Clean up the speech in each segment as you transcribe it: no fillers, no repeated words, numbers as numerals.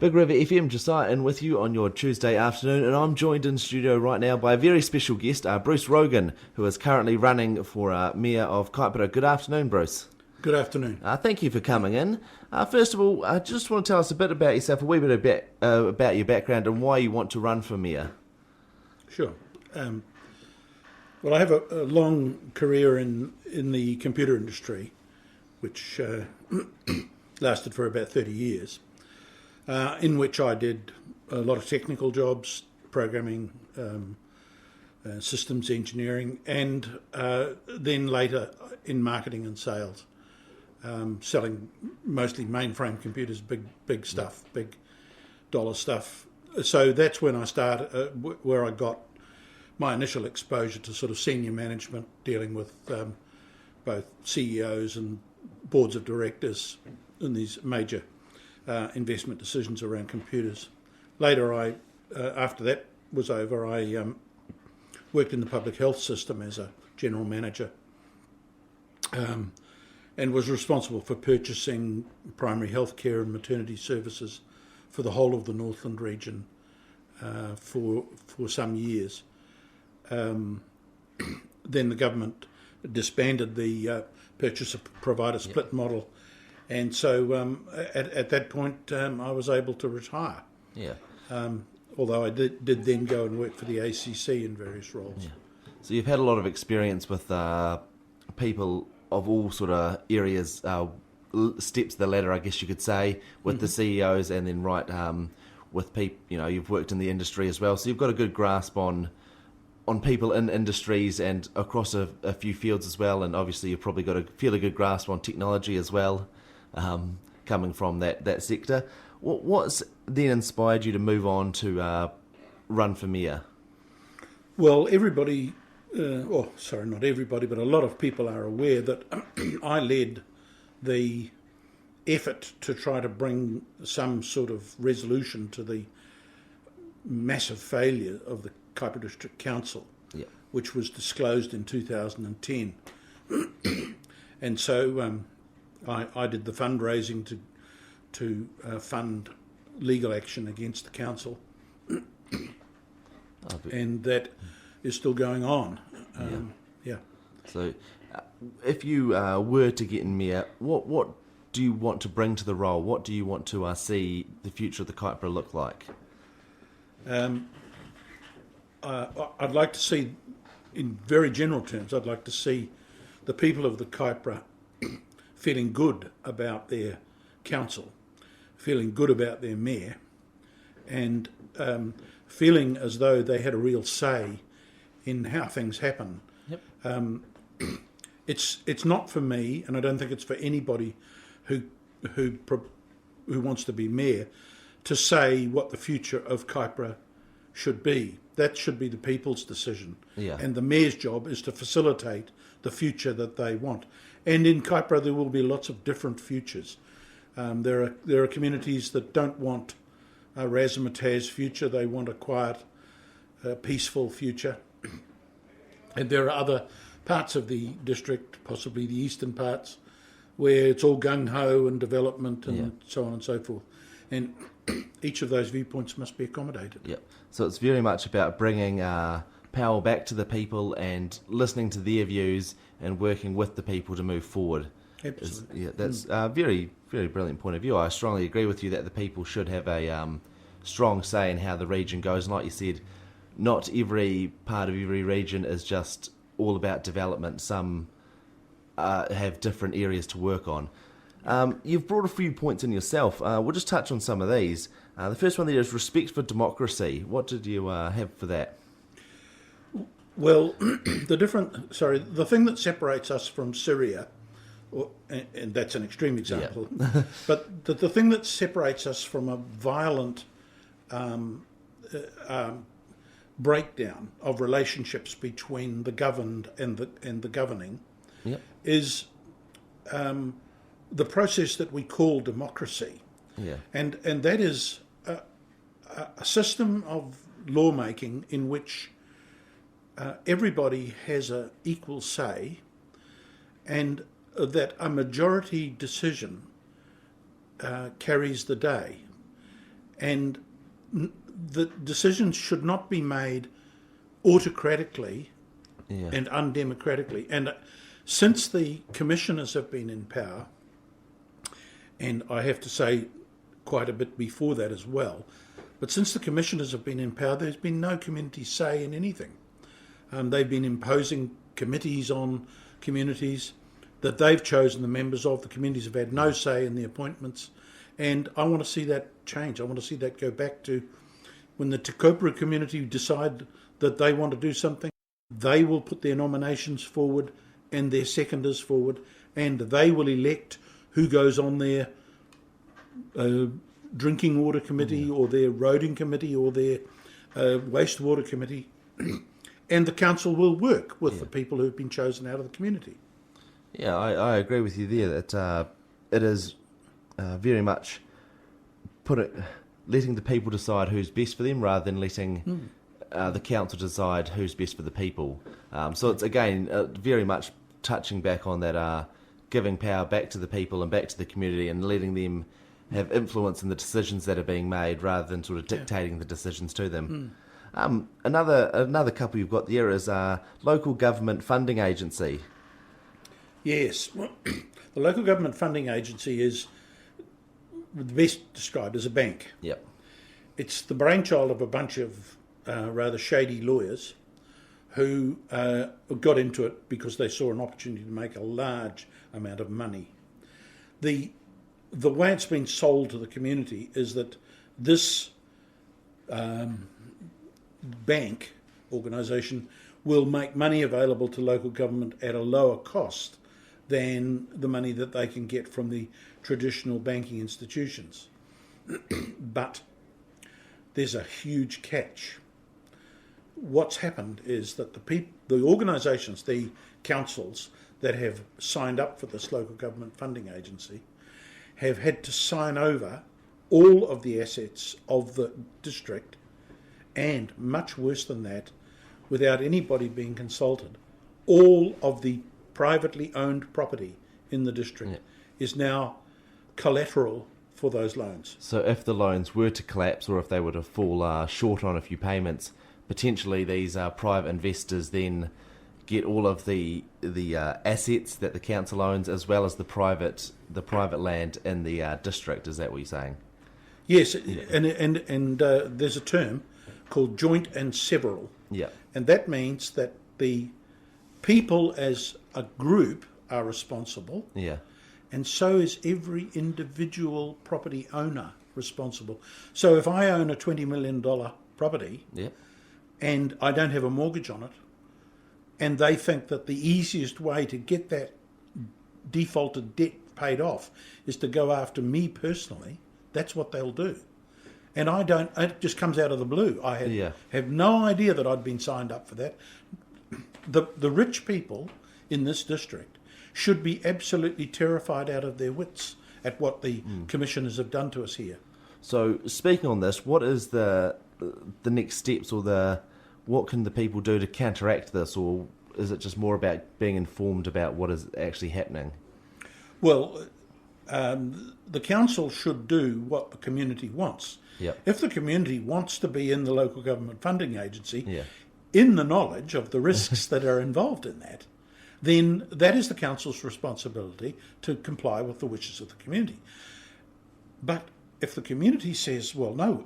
Big River FM, Josiah, in with you on your Tuesday afternoon, and I'm joined in studio right now by a very special guest, Bruce Rogan, who is currently running for Mayor of Kaipara. Good afternoon, Bruce. Good afternoon. Thank you for coming in. First of all, I just want to tell us a bit about yourself, a wee bit about your background and why you want to run for Mayor. Sure. Well, I have a long career in the computer industry, which lasted for about 30 years, in which I did a lot of technical jobs, programming, systems engineering, and then later in marketing and sales, selling mostly mainframe computers, big stuff, big dollar stuff. So that's when I started, where I got my initial exposure to sort of senior management, dealing with both CEOs and boards of directors in these major investment decisions around computers. Later, after that was over, I worked in the public health system as a general manager, and was responsible for purchasing primary health care and maternity services for the whole of the Northland region for some years. Then the government disbanded the purchase of provider split model, and so at that point I was able to retire. Yeah. Although I did then go and work for the ACC in various roles. Yeah. So you've had a lot of experience with people of all sort of areas, steps of the ladder, I guess you could say, with the CEOs, and then with people. You know, you've worked in the industry as well, so you've got a good grasp on people in industries and across a few fields as well, and obviously you've probably got a fairly good grasp on technology as well, coming from that sector. What's then inspired you to move on to run for Mayor? Well, everybody, not everybody, but a lot of people are aware that I led the effort to try to bring some sort of resolution to the massive failure of the Kaipara District Council, which was disclosed in 2010. And so I did the fundraising to fund legal action against the council, and that is still going on. So, if you were to get in Mayor, what do you want to bring to the role? What do you want to see the future of the Kaipara look like? I'd like to see, in very general terms, I'd like to see the people of the Kaipara feeling good about their council, feeling good about their mayor, and feeling as though they had a real say in how things happen. Yep. It's not for me, and I don't think it's for anybody who wants to be mayor, to say what the future of Kaipara should be. That should be the people's decision. Yeah. And the mayor's job is to facilitate the future that they want. And in Kaipara there will be lots of different futures. There are communities that don't want a razzmatazz future. They want a quiet, peaceful future. And there are other parts of the district, possibly the eastern parts, where it's all gung-ho and development and so on and so forth. And each of those viewpoints must be accommodated. Yeah. So it's very much about bringing power back to the people and listening to their views and working with the people to move forward. Absolutely. That's a very, very brilliant point of view. I strongly agree with you that the people should have a strong say in how the region goes. And like you said, not every part of every region is just all about development. Some have different areas to work on. You've brought a few points in yourself. We'll just touch on some of these. The first one there is respect for democracy. What did you have for that? Well, the thing that separates us from Syria, and that's an extreme example, but the thing that separates us from a violent breakdown of relationships between the governed and the governing is the process that we call democracy. Yeah. And that is a system of lawmaking in which everybody has an equal say, and that a majority decision carries the day. And the decisions should not be made autocratically and undemocratically. And since the commissioners have been in power, and I have to say quite a bit before that as well, but since the commissioners have been in power, there's been no community say in anything. They've been imposing committees on communities that they've chosen the members of. The communities have had no say in the appointments. And I want to see that change. I want to see that go back to when the Te Kaipara community decide that they want to do something, they will put their nominations forward and their seconders forward, and they will elect who goes on their drinking water committee or their roading committee or their wastewater committee. And the council will work with the people who have been chosen out of the community. Yeah, I agree with you there that it is very much letting the people decide who's best for them rather than letting the council decide who's best for the people. So it's, again, very much touching back on that giving power back to the people and back to the community and letting them have influence in the decisions that are being made rather than sort of dictating the decisions to them. Another couple you've got there is Local Government Funding Agency. Yes. Well, the Local Government Funding Agency is best described as a bank. Yep. It's the brainchild of a bunch of rather shady lawyers who got into it because they saw an opportunity to make a large amount of money. The way it's been sold to the community is that this bank organisation will make money available to local government at a lower cost than the money that they can get from the traditional banking institutions. But there's a huge catch. What's happened is that the organisations, the councils that have signed up for this local government funding agency have had to sign over all of the assets of the district, and much worse than that, without anybody being consulted, all of the privately owned property in the district is now collateral for those loans. So if the loans were to collapse or if they were to fall short on a few payments, potentially these private investors then get all of the assets that the council owns as well as the private land in the district. Is that what you're saying? Yes, and there's a term called joint and several. Yeah. And that means that the people as a group are responsible. Yeah. And so is every individual property owner responsible. So if I own a $20 million property and I don't have a mortgage on it, and they think that the easiest way to get that defaulted debt paid off is to go after me personally, that's what they'll do. And I don't, it just comes out of the blue. I have no idea that I'd been signed up for that. The rich people in this district should be absolutely terrified out of their wits at what the commissioners have done to us here. So speaking on this, what is the next steps, or what can the people do to counteract this, or is it just more about being informed about what is actually happening? Well, the council should do what the community wants. Yep. If the community wants to be in the local government funding agency, in the knowledge of the risks that are involved in that, then that is the council's responsibility to comply with the wishes of the community. But if the community says, well, no,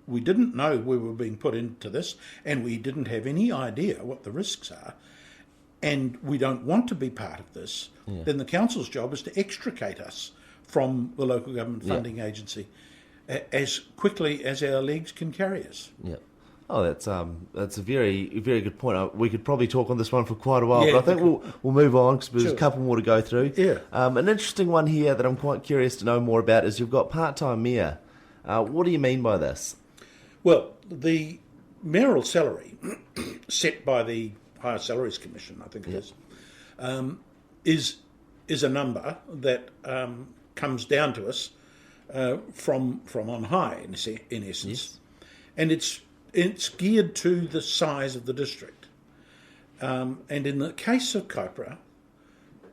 we didn't know we were being put into this, and we didn't have any idea what the risks are, and we don't want to be part of this, then the council's job is to extricate us from the local government funding agency as quickly as our legs can carry us. Yeah. Oh, that's a very, very good point. We could probably talk on this one for quite a while, but I think we'll move on because there's a couple more to go through. Yeah. An interesting one here that I'm quite curious to know more about is you've got part-time mayor. What do you mean by this? Well, the mayoral salary set by the Higher Salaries Commission, I think it is a number that comes down to us from on high, in essence, and it's geared to the size of the district. And in the case of Kaipara,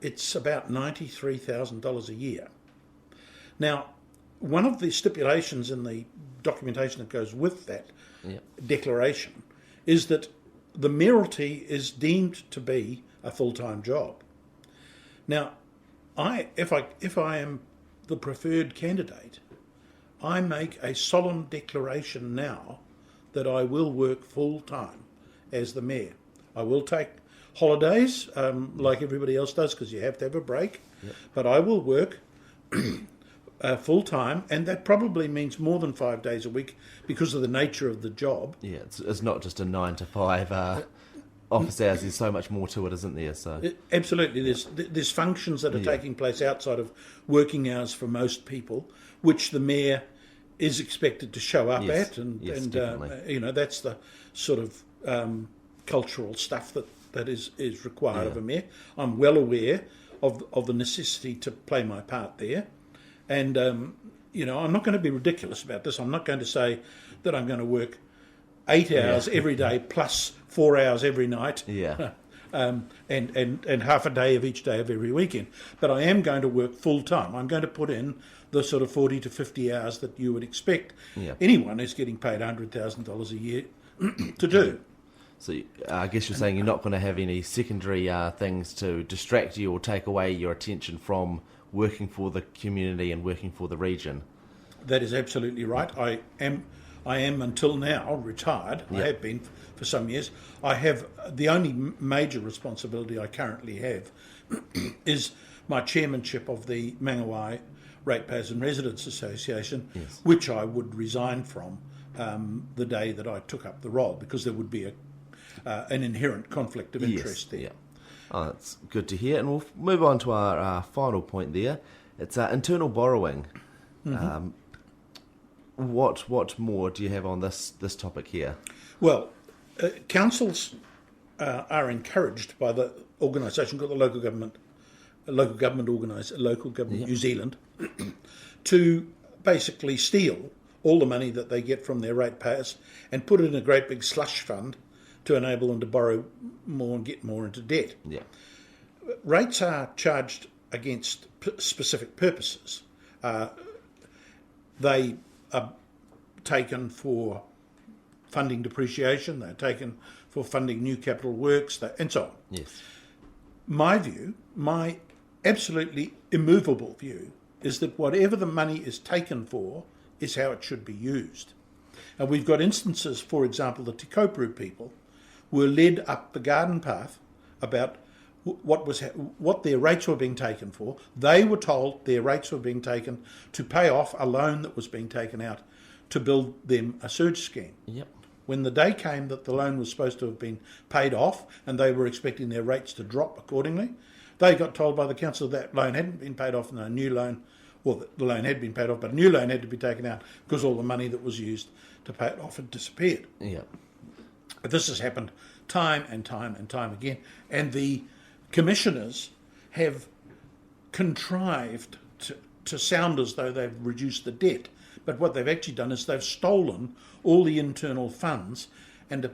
it's about $93,000 a year. Now, one of the stipulations in the documentation that goes with that Yep. declaration is that the mayoralty is deemed to be a full-time job. Now, if I am the preferred candidate, I make a solemn declaration now that I will work full-time as the mayor. I will take holidays like everybody else does, because you have to have a break, but I will work full-time, and that probably means more than 5 days a week because of the nature of the job. Yeah, it's not just a 9 to 5 office hours. There's so much more to it, isn't there? So Absolutely. There's functions that are taking place outside of working hours for most people, which the mayor is expected to show up Yes. at, and Definitely. that's the sort of cultural stuff that is required of a mayor. I'm well aware of the necessity to play my part there, and I'm not going to be ridiculous about this. I'm not going to say that I'm going to work 8 hours every day plus 4 hours every night. Yeah. And half a day of each day of every weekend. But I am going to work full time. I'm going to put in the sort of 40 to 50 hours that you would expect anyone who's getting paid $100,000 a year to do. So I guess you're saying you're not going to have any secondary things to distract you or take away your attention from working for the community and working for the region. That is absolutely right. I am until now retired. I have been for some years. I have the only major responsibility I currently have is my chairmanship of the Mangawai Ratepayers and Residents Association, which I would resign from the day that I took up the role, because there would be an inherent conflict of interest there. Yeah. Oh, that's good to hear. And we'll move on to our final point there. It's internal borrowing. Mm-hmm. What more do you have on this topic here? Well, councils are encouraged by the organisation called the Local Government New Zealand to basically steal all the money that they get from their ratepayers and put it in a great big slush fund to enable them to borrow more and get more into debt. Yeah. Rates are charged against specific purposes. They are taken for funding depreciation, they're taken for funding new capital works, and so on. Yes. My view, my absolutely immovable view, is that whatever the money is taken for is how it should be used. And we've got instances, for example, the Te Koparu people were led up the garden path about what their rates were being taken for. They were told their rates were being taken to pay off a loan that was being taken out to build them a sewage scheme. Yep. When the day came that the loan was supposed to have been paid off and they were expecting their rates to drop accordingly, they got told by the council that loan hadn't been paid off and a new loan, well, the loan had been paid off, but a new loan had to be taken out because all the money that was used to pay it off had disappeared. Yeah. This has happened time and time and time again, and the commissioners have contrived to sound as though they've reduced the debt, but what they've actually done is they've stolen all the internal funds and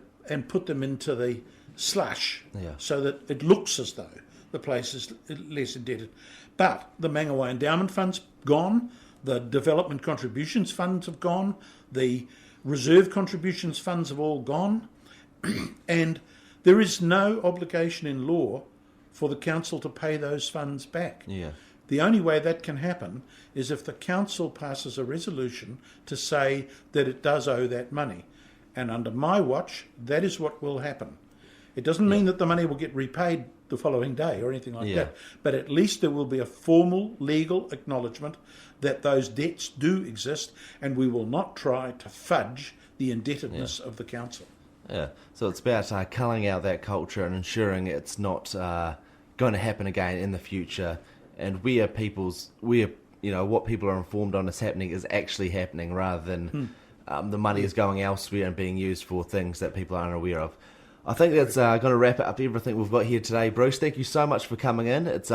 put them into the slush, so that it looks as though the place is less indebted. But the Mangawai Endowment Fund's gone, the Development Contributions Funds have gone, the Reserve Contributions Funds have all gone, and there is no obligation in law for the council to pay those funds back. Yeah. The only way that can happen is if the council passes a resolution to say that it does owe that money. And under my watch, that is what will happen. It doesn't mean that the money will get repaid the following day or anything like that, but at least there will be a formal legal acknowledgement that those debts do exist, and we will not try to fudge the indebtedness of the council. Yeah, so it's about culling out that culture and ensuring it's not going to happen again in the future. And what people are informed on is happening is actually happening, rather than the money is going elsewhere and being used for things that people aren't aware of. I think that's going to wrap up everything we've got here today, Bruce. Thank you so much for coming in. It's